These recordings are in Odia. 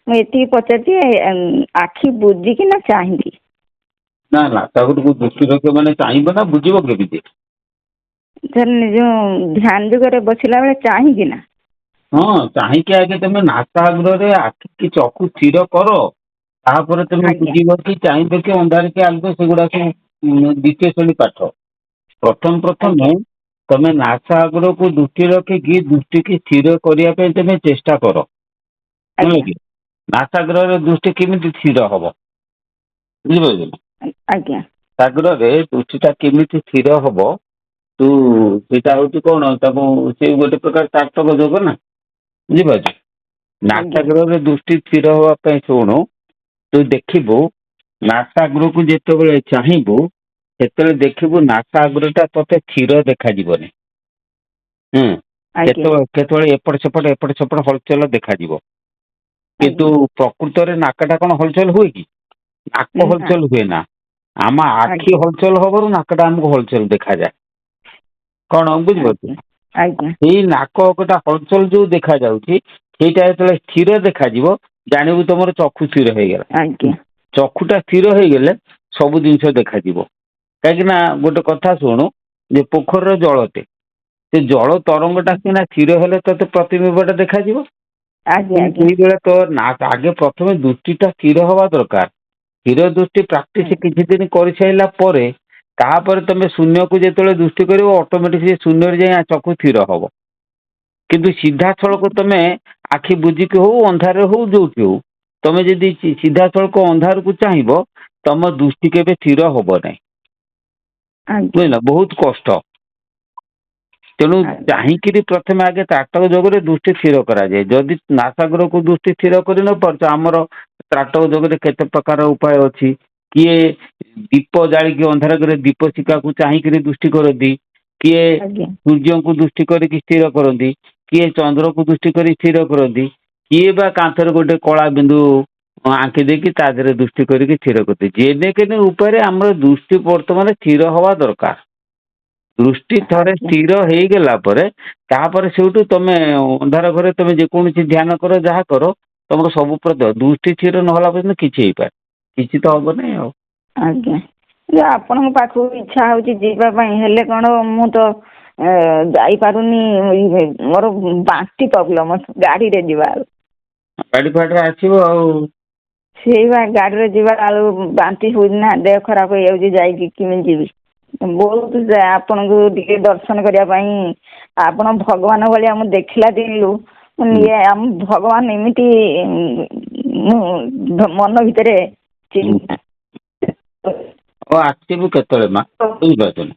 ମୁଁ ଏତିକି ପଚାରୁଛି ଆଖି ବୁଜିକିନା ଚାହିଁବି। ନା ନାସାଗ୍ରକୁ ଦୃଷ୍ଟି ରଖିବ ମାନେ ଚାହିଁବ ନା ବୁଝିବ କେମିତି? ସାର୍ ଯୋଉ ଧ୍ୟାନ ଯୁଗରେ ବସିଲା ବେଳେ ଚାହିଁକି ନା। ହଁ ଚାହିଁକି ଆଗେ ତମେ ନାସାଗ୍ରରେ ଆଖି କି ଚକ୍ଷୁ ସ୍ଥିର କର। ତାପରେ ତମେ ଆଜ୍ଞା ବୁଝିବ କି ଚାହିଁବ କି ଅନ୍ଧାର କି ଆଲୁଅ ସେଗୁଡାକ ଦ୍ୱିତୀୟ ଶ୍ରେଣୀ ପାଠ। ପ୍ରଥମେ ଆଜ୍ଞା ତମେ ନାସାଗ୍ରକୁ ଦୃଷ୍ଟି ରଖିକି ଦୃଷ୍ଟିକି ସ୍ଥିର କରିବା ପାଇଁ ତମେ ଚେଷ୍ଟା କର। ଆଜ୍ଞା ନାସାଗ୍ରରେ ଦୃଷ୍ଟି କେମିତି ସ୍ଥିର ହବ ବୁଝିପାରିଲେ ନା? ଆଜ୍ଞା। ସାଗ୍ରରେ ଦୃଷ୍ଟିଟା କେମିତି ସ୍ଥିର ହବ? ତୁ ସେଇଟା ହଉଛି କଣ ତାକୁ ସେ ଗୋଟେ ପ୍ରକାର ତାଟକ ଯୋଗ ନା। ବୁଝିପାରୁଛୁ ଆଜ୍ଞା ନାସାଗ୍ରରେ ଦୃଷ୍ଟି ସ୍ଥିର ହବା ପାଇଁ ଶୁଣୁ ତୁ ଦେଖିବୁ ନାସାଗ୍ରକୁ ଯେତେବେଳେ ଚାହିଁବୁ ସେତେବେଳେ ଦେଖିବୁ ନାସାଗ୍ରଟା ତତେ କ୍ଷୀର ଦେଖାଯିବନି। ଆଜ୍ଞା କେତେବେଳେ ଏପଟ ସେପଟ ହଲଚଲ ଦେଖାଯିବ। କିନ୍ତୁ ଆଜ୍ଞା ପ୍ରକୃତରେ ନାକଟା କଣ ହଲଚଲ ହୁଏ କି? ନାକ ନା ହଲଚଲ ହୁଏ ନା। ଆମ ଆଖି ଆଜ୍ଞା ହଲଚଲ ହବାରୁ ନାକଟା ଆମକୁ ହଲଚଲ ଦେଖାଯାଏ। କଣ ବୁଝିପାରୁଛୁ? ଆଜ୍ଞା ଆଜ୍ଞା ସେଇ ନାକଟା ହଲଚଲ ଯୋଉ ଦେଖା ଯାଉଛି ସେଇଟା ଯେତେବେଳେ ସ୍ଥିର ଦେଖାଯିବ ଜାଣିବୁ ତମର ଚକ୍ଷୁ ସ୍ଥିର ହେଇଗଲା। ଆଜ୍ଞା ଚକ୍ଷୁଟା ସ୍ଥିର ହେଇଗଲେ ସବୁ ଜିନିଷ ଦେଖାଯିବ। କାହିଁକି ନା ଗୋଟେ କଥା ଶୁଣୁ ଯେ ପୋଖରୀର ଜଳଟେ ସେ ଜଳ ତରଙ୍ଗଟା ସିନା କ୍ଷୀର ହେଲେ ତତେ ପ୍ରତିବିମ୍ବଟା ଦେଖାଯିବ। ଆଜ୍ଞା କିନ୍ତୁ ଆଜ୍ଞା ସେଇଭଳିଆ ତ ନା ଆଗେ ପ୍ରଥମେ ଦୃଷ୍ଟିଟା ସ୍ଥିର ହବା ଦରକାର। ସ୍ଥିର ଦୃଷ୍ଟି ପ୍ରାକ୍ଟିସ କିଛି ଦିନ କରିସାରିଲା ପରେ ତାପରେ ତମେ ଶୂନ୍ୟକୁ ଯେତେବେଳେ ଦୃଷ୍ଟି କରିବ ଅଟୋମେଟିକ ସେ ଶୂନ୍ୟରେ ଯାଇ ଚକ୍ଷୁ ସ୍ଥିର ହବ। କିନ୍ତୁ ସିଧାସଳଖ ତମେ ଆଖି ବୁଜିକି ହଉ ଅନ୍ଧାରରେ ହଉ ଯୋଉଠି ହଉ ତମେ ଯଦି ସିଧାସଳଖ ଅନ୍ଧାରକୁ ଚାହିଁବ ତମ ଦୃଷ୍ଟି କେବେ ସ୍ଥିର ହବ ନାହିଁ। ଆଜ୍ଞା ବୁଝିଲ ବହୁତ କଷ୍ଟ। ତେଣୁ ଆଜ୍ଞା ଚାହିଁକିରି ପ୍ରଥମେ ଆଗେ ତ୍ରାଟକ ଯୋଗରେ ଦୃଷ୍ଟି ସ୍ଥିର କରାଯାଏ। ଯଦି ନାସାଗ୍ରକୁ ଦୃଷ୍ଟି ସ୍ଥିର କରି ନ ପାରୁଛ ଆମର ତ୍ରାଟକ ଯୋଗରେ କେତେ ପ୍ରକାର ଉପାୟ ଅଛି। କିଏ ଦୀପ ଜାଳିକି ଅନ୍ଧାର ଘରେ ଦୀପ ଶିକାକୁ ଚାହିଁକିରି ଦୃଷ୍ଟି କରନ୍ତି। କିଏ ଆଜ୍ଞା ସୂର୍ଯ୍ୟଙ୍କୁ ଦୃଷ୍ଟି କରିକି ସ୍ଥିର କରନ୍ତି। କିଏ ଚନ୍ଦ୍ରକୁ ଦୃଷ୍ଟି କରି ସ୍ଥିର କରନ୍ତି। କିଏ ବା କାନ୍ଥରେ ଗୋଟେ କଳା ବିନ୍ଦୁ ଆଙ୍କି ଦେଇକି ତା ଦେହରେ ଦୃଷ୍ଟି କରିକି ସ୍ଥିର କରିନ୍ତି। ଯେନେ କେନେ ଉପରେ ଆମର ଦୃଷ୍ଟି ବର୍ତ୍ତମାନ ସ୍ଥିର ହବା ଦରକାର। ଦୃଷ୍ଟି ଥରେ ଆଜ୍ଞା ସ୍ଥିର ହେଇଗଲା ପରେ ତାପରେ ସେଇଠୁ ତମେ ଅନ୍ଧାର ଘରେ ତମେ ଯେକୌଣସି ଧ୍ୟାନ କର ଯାହା କର ତମର ସବୁ ଦୃଷ୍ଟି ଥିର ନହେଲା ପର୍ଯ୍ୟନ୍ତ କିଛି ହେଇପାରେ କିଛି ତ ହବନାଇଁ ଆଉ। ଆଜ୍ଞା ଯେ ଆପଣଙ୍କ ପାଖକୁ ଇଚ୍ଛା ହଉଛି ଯିବା ପାଇଁ ହେଲେ କଣ ମୁଁ ତ ଯାଇପାରୁନି ମୋର ବାନ୍ତି ପ୍ରୋବ୍ଲେମ ଗାଡିରେ ଯିବା ଆଉ। ଗାଡି ଫାଡିରେ ଆସିବ ଆଉ। ସେଇ ବା ଗାଡିରେ ଯିବା ଆଳୁ ବାନ୍ତି ହଉଛି ନା ଦେହ ଖରାପ ହେଇଯାଉଛି ଯାଇକି କେମିତି ଯିବି। ବହୁତ ଆପଣଙ୍କୁ ଟିକେ ଦର୍ଶନ କରିବା ପାଇଁ ଆପଣ ଭଗବାନ ଭଳିଆ ମୁଁ ଦେଖିଲା ଦିନରୁ ଇଏ ଆମ ଭଗବାନ ଏମିତି ମନ ଭିତରେ ଚିନ୍ତା ଓ ଆସିବୁ କେତେବେଳେ ମା ବୁଝିପାରୁଛ ନା।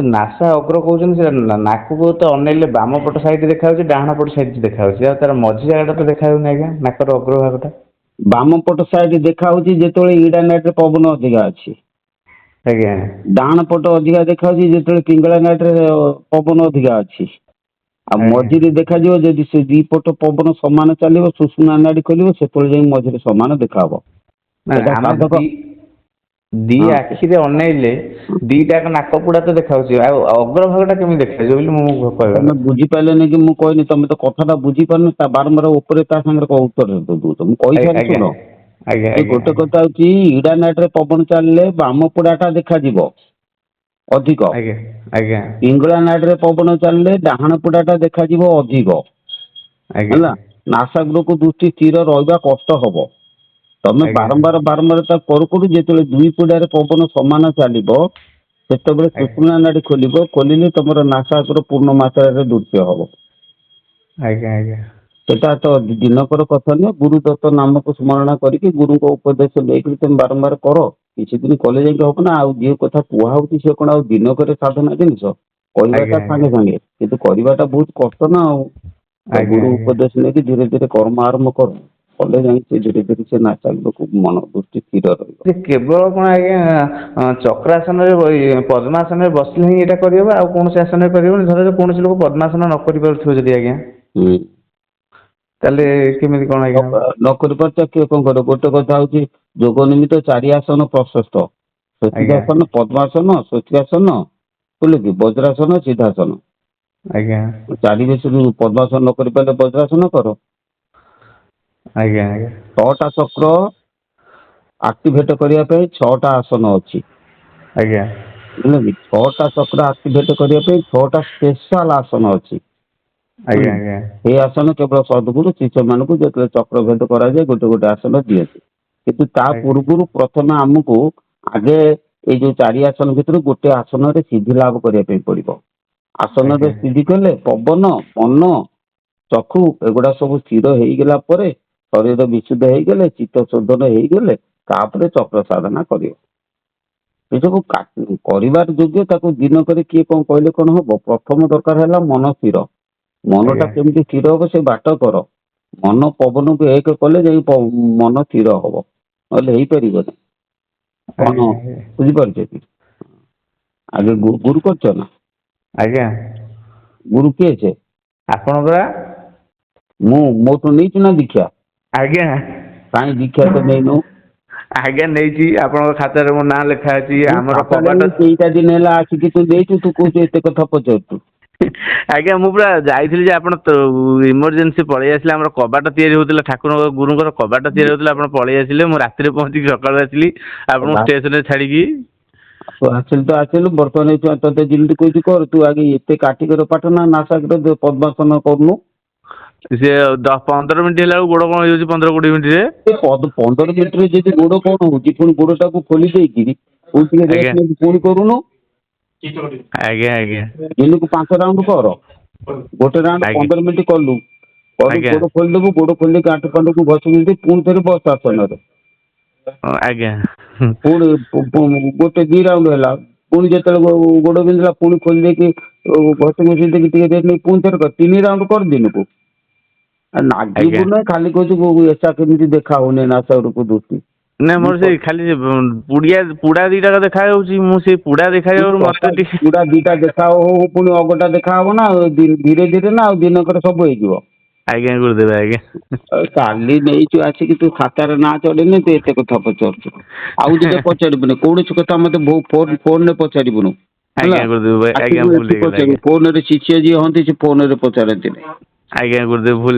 ନାସା ଅଗ୍ର କହୁଛନ୍ତି ସେ ନାକକୁ ତ ଅନେଇଲେ ବାମ ପଟ ସାଇଡ ଦେଖାଯାଉଛି ଡାହାଣ ପଟ ସାଇଡ ଦେଖାଯାଉଛି ଆଉ ତାର ମଝି ଜାଗାଟା ତ ଦେଖାଯାଉନି ଆଜ୍ଞା ନାକର ଅଗ୍ରଭାଗଟା। ବାମ ପଟ ସାଇଡ ଦେଖା ହଉଛି ଯେତେବେଳେ ଇଡାନେଟ ରେ ପବନ ଅଧିକା ଅଛି। ଆଜ୍ଞା। ଡାହାଣ ପଟ ଅଧିକା ଦେଖାଯାଉଛି ଯେତେବେଳେ ପିଙ୍ଗଳା ନାଟ ରେ ପବନ ଅଧିକା ଅଛି। ଆଉ ଆଜ୍ଞା ମଝିରେ ଦେଖାଯିବ ଯଦି ସେ ଦି ପଟ ପବନ ସମାନ ଚାଲିବ ସୁଷୁମ୍ନା ନାଡି ଖୋଲିବ ସେତେବେଳେ ଯାଇ ମଝିରେ ସମାନ ଦେଖାହବ। ନା ଏଇଟା ଆମେ ସାଧକ ଦି ହଁ ଆଖିରେ ଅନେଇଲେ ଦିଟାକ ନାକ ପୁଡା ତ ଦେଖାହାଉଛି ଆଉ ଅଗ୍ରଭାଗ ଟା କେମିତି ଦେଖାଯିବ ବୋଲି ମୁଁ କହିବା ତମେ କଥା। ବୁଝିପାରିଲେନି କି ମୁଁ କହିନି ତମେ ତ କଥାଟା ବୁଝିପାରୁନ ତା ବାରମ୍ବାର ଉପରେ ତା ସାଙ୍ଗରେ କଣ ଉତ୍ତର ଦଉଛ। କହିସାରେ ଆଜ୍ଞା ଶୁଣ ଆଜ୍ଞା ଯେ ଆଜ୍ଞା ଗୋଟେ କଥା ହଉଛି ଇଡା ନାଟ ରେ ପବନ ଚାଲିଲେ ବାମ ପୋଡା ଟା ଦେଖାଯିବ ଅଧିକ। ଆଜ୍ଞା ଆଜ୍ଞା ପିଙ୍ଗଳା ନାଡରେ ପବନ ଚାଲିଲେ ଡାହାଣ ପୋଡା ଟା ଦେଖାଯିବ ଅଧିକ ଆଜ୍ଞା ହେଲା। ନାସାଗ୍ରକୁ ଦୃଷ୍ଟି ସ୍ଥିର ରହିବା କଷ୍ଟ ହବ ତମେ ଆଜ୍ଞା ବାରମ୍ବାର ତା କରୁ କରୁ ଯେତେବେଳେ ଦୁଇ ପୋଡାରେ ପବନ ସମାନ ଚାଲିବ ସେତେବେଳେ ସୁଷୁମ୍ନା ନାଡି ଖୋଲିବ ଖୋଲିଲେ ତମର ନାସାଗ୍ର ପୂର୍ଣ୍ଣ ମାତ୍ରାରେ ଦୃଶ୍ୟ ହବ। ଆଜ୍ଞା ଆଜ୍ଞା। ସେଟା ତ ଦିନକର କଥା ନୁହେଁ ଗୁରୁ ଦତ୍ତ ନାମକ ସ୍ମରଣା କରିକି ଗୁରୁଙ୍କ ଉପଦେଶ ନେଇକରି ତମେ ବାରମ୍ବାର କର। କିଛି ଦିନ କଲେ ଯାଇକି ହବ ନା ଆଉ ଯିଏ କଥା କୁହା ହଉଛି ସେ କଣ ଆଉ ଦିନକରେ ସାଧନା ଜିନିଷ। ଆଜ୍ଞା କହିବାଟା ସାଙ୍ଗେ ସାଙ୍ଗେ କିନ୍ତୁ କରିବାଟା ବହୁତ କଷ୍ଟ ନା ଆଉ ତ ଆଜ୍ଞା ଗୁରୁ ଆଜ୍ଞା ଉପଦେଶ ନେଇକି ଧୀରେ ଧୀରେ କର୍ମ ଆରମ୍ଭ କର କଲେ ଯାଇକି ଧୀରେ ଧୀରେ ସେ ନାସାଗ୍ରକୁ ମନ ଦୃଷ୍ଟି ସ୍ଥିର ରହିବ। ଯେ କେବଳ କଣ ଆଜ୍ଞା ଚକ୍ରାସନରେ ପଦ୍ମାସନରେ ବସିଲେ ହିଁ ଏଇଟା କରିହବ ଆଉ କୌଣସି ଆସନରେ କରିହବନି ଧର କୌଣସି ଲୋକ ପଦ୍ମାସନ ନ କରିପାରୁଥିବ ଯଦି ଆଜ୍ଞା। ହୁଁ। ତାହେଲେ କେମିତି କଣ ଆଜ୍ଞା ହବ? ନ କରିପାରୁଛ କିଏ କଣ କରିବ ଗୋଟେ କଥା ହଉଛି ଯୋଗ ନିମିତ୍ତ ଚାରି ଆସନ ପ୍ରଶସ୍ତ। ଆଜ୍ଞା ସ୍ୱସ୍ତିକାସନ ପଦ୍ମାସନ ସ୍ୱସ୍ତିକାସନ ବୁଝିଲକି ବଜ୍ରାସନ ସିଦ୍ଧାସନ। ଆଜ୍ଞା। ଚାରି ପଦ୍ମାସନ ନ କରି ପାରିଲେ ବଜ୍ରାସନ କର। ଆଜ୍ଞା ଆଜ୍ଞା 6ଟା ଚକ୍ର ଆକ୍ଟିଭେଟ କରିବା ପାଇଁ 6ଟା ଆସନ ଅଛି। ଆଜ୍ଞା ବୁଝିଲେ କି? 6ଟା ଚକ୍ର ଆକ୍ଟିଭେଟ କରିବା ପାଇଁ 6ଟା ସ୍ପେଶାଲ ଆସନ ଅଛି। ଆଜ୍ଞା ଆଜ୍ଞା এই ଆସନ କେବଳ ସଦ୍ଗୁରୁ ଶିଷ୍ୟମାନଙ୍କୁ ଯେତେବେଳେ ଚକ୍ରଭେଦ କରାଯାଏ ଗୋଟେ ଗୋଟେ ଆସନ ଦିଅନ୍ତି। କିନ୍ତୁ ତା ପୂର୍ବରୁ ପ୍ରଥମେ ଆମକୁ ଆଗେ ଏଇ ଯୋଉ 4 ଆସନ ଭିତରୁ ଗୋଟେ ଆସନରେ ସିଦ୍ଧି ଲାଭ କରିବା ପାଇଁ ପଡିବ। ଆସନରେ ସିଦ୍ଧି କଲେ ପବନ, ମନ, ଚକ୍ଷୁ ଏଗୁଡା ସବୁ ସ୍ଥିର ହେଇଗଲା ପରେ, ଶରୀର ବିଶୁଦ୍ଧ ହେଇଗଲେ, ଚିତ୍ତ ଶୋଧନ ହେଇଗଲେ, ତାପରେ ଚକ୍ର ସାଧନା କରିବ। ଏସବୁ କରିବାର ଯୋଗ୍ୟ ତାକୁ ଦିନ କରି କିଏ କଣ କହିଲେ କଣ ହବ? ପ୍ରଥମ ଦରକାର ହେଲା ମନ ସ୍ଥିର। ମନଟା କେମିତି ସ୍ଥିର ହବ ସେ ବାଟ କର। ମନ ପବନକୁ ଏକ କଲେ ଯାଇ ମନ ସ୍ଥିର ହବ, ନହେଲେ ହେଇପାରିବନି। କଣ ବୁଝିପାରୁଛ କି? ଆଗେ ଗୁରୁ କରୁଛ ନା? ଆଜ୍ଞା ଗୁରୁ କିଏ ସେ? ଆପଣଙ୍କର? ମୁଁ ମୋଠୁ ନେଇଛୁ ନା ଦୀକ୍ଷା? ଆଜ୍ଞା କାହିଁ ଦୀକ୍ଷା ତ ନେଇନୁ? ଆଜ୍ଞା ନେଇଛି, ଆପଣଙ୍କ ଖାତାରେ ମୋ ନାଁ ଲେଖା ଅଛି। ତୁ ଆମର ଖାତାରେ କବାଟ କେଇଟା ଦିନ ହେଲା ଆସିକି ତୁ ଦେଇଛୁ, ତୁ କହୁଛୁ ଏତେ କଥା ପଚାରୁଛୁ? ଆଜ୍ଞା ମୁଁ ପୁରା ଯାଇଥିଲି ଯେ ଆପଣ ଇମର୍ଜେନ୍ସି ପଳେଇ ଆସିଲେ। ଆମର କବାଟ ତିଆରି ହଉଥିଲା, ଠାକୁରଙ୍କ ଗୁରୁଙ୍କର କବାଟ ତିଆରି ହଉଥିଲା, ଆପଣ ପଳେଇ ଆସିଲେ। ମୁଁ ରାତିରେ ପହଞ୍ଚିକି ସକାଳୁ ଆସିଲି ଆପଣଙ୍କୁ ଷ୍ଟେସନରେ ଛାଡ଼ିକି। ଆସିଲୁ ତ ଆସିଲୁ, ବର୍ତ୍ତମାନ ତତେ ଯେମିତି କହୁଛୁ କର। ତୁ ଆଗେ ଏତେ କାଠିକର ପାଠ ନା ନାସାକର ପଦ୍ମାସନ କରୁନୁ। ସେ 15 ମିନିଟ୍ ହେଲା ବେଳକୁ ଗୋଡ଼ କଣ ହେଇଯାଉଛି 15-20 ମିନିଟ୍ରେ। 15 ମିନିଟରେ ଯଦି ଗୋଡ଼ କଣ ହଉଛି, ପୁଣି ଗୋଡ଼ଟାକୁ ଖୋଲି ଦେଇକିରି ପୁଣି ଟିକେ ଆଜ୍ଞା ରେଷ୍ଟ ନେଇକି ପୁଣି କରୁନୁ। ଆଜ୍ଞା ଆଜ୍ଞା ଦିନକୁ 5 ରାଉଣ୍ଡ କର। ଗୋଟେ ରାଉଣ୍ଡ ଆଜ୍ଞା 15 ମିନିଟ୍ କଲୁ, ଆଜ୍ଞା ଗୋଡ଼ ଖୋଲିଦେବୁ, ଗୋଡ଼ ଖୋଲି ଦେଇକି ଆଣ୍ଠୁ ଫାଣ୍ଠୁକୁ ଘଷି ଦେଇ ପୁଣି ଥରେ ବସ ଆସନରେ। ଆଜ୍ଞା ପୁଣି ଗୋଟେ 2 ରାଉଣ୍ଡ ହେଲା, ପୁଣି ଯେତେବେଳେ ଗୋଡ଼ ବିନ୍ଧିଲା ପୁଣି ଖୋଲି ଦେଇକି ଘଷି ଘୁଷି ଦେଇକି ଟିକେ ରେଷ୍ଟ ନେଇ ପୁଣି ଥରେ 3 ରାଉଣ୍ଡ କର ଦିନକୁ। ଆଜ୍ଞା। ନାଗିବୁ ନାହିଁ, ଖାଲି କହୁଛୁ ଏସା କେମିତି ଦେଖା ହଉନି ନାସା ରୂପ ଦୃଷ୍ଟି। ନାଇଁ ମୋର ସେଇ ଖାଲି ପୁଡ଼ା ଦିଟା ଦେଖାଯାଉଛି। ମୁଁ ସେଇ ପୁଡ଼ା ଦେଖାଯାଉରୁ ମତେ ଟିକେ ପୁରା 2ଟା ଦେଖା ହଉ ପୁଣି ଅଗଟା ଦେଖା ହବ ନା, ଧୀରେ ଧୀରେ ନା ଆଉ ଦିନକରେ ସବୁ ହେଇଯିବ। ଆଜ୍ଞା ଗୁରୁଦେବ ଆଜ୍ଞା। କାଲି ନେଇଛୁ ଆସିକି ତୁ ଖାତାରେ ନାଁ ଚଢେଇନି, ତୁ ଏତେ କଥା ପଚାରୁଛୁ। ଆଉ ଦିଟା ପଚାରିବୁନି, କୌଣସି କଥା ମତେ ଫୋନରେ ପଚାରିବୁନୁ ହେଲା। ଆଜ୍ଞା ଗୁରୁଦେବ ଆଜ୍ଞା ଆସିବୁ ଭୁଲ ଏଠି ହେଇଗଲା ପଚାରିବୁ। ଆଜ୍ଞା। ଫୋନରେ ଶିଷ୍ୟ ଯିଏ ହନ୍ତି ସେ ଫୋନରେ ପଚାରନ୍ତିନି। ଆଜ୍ଞା ଗୁରୁଦେବ ଭୁଲ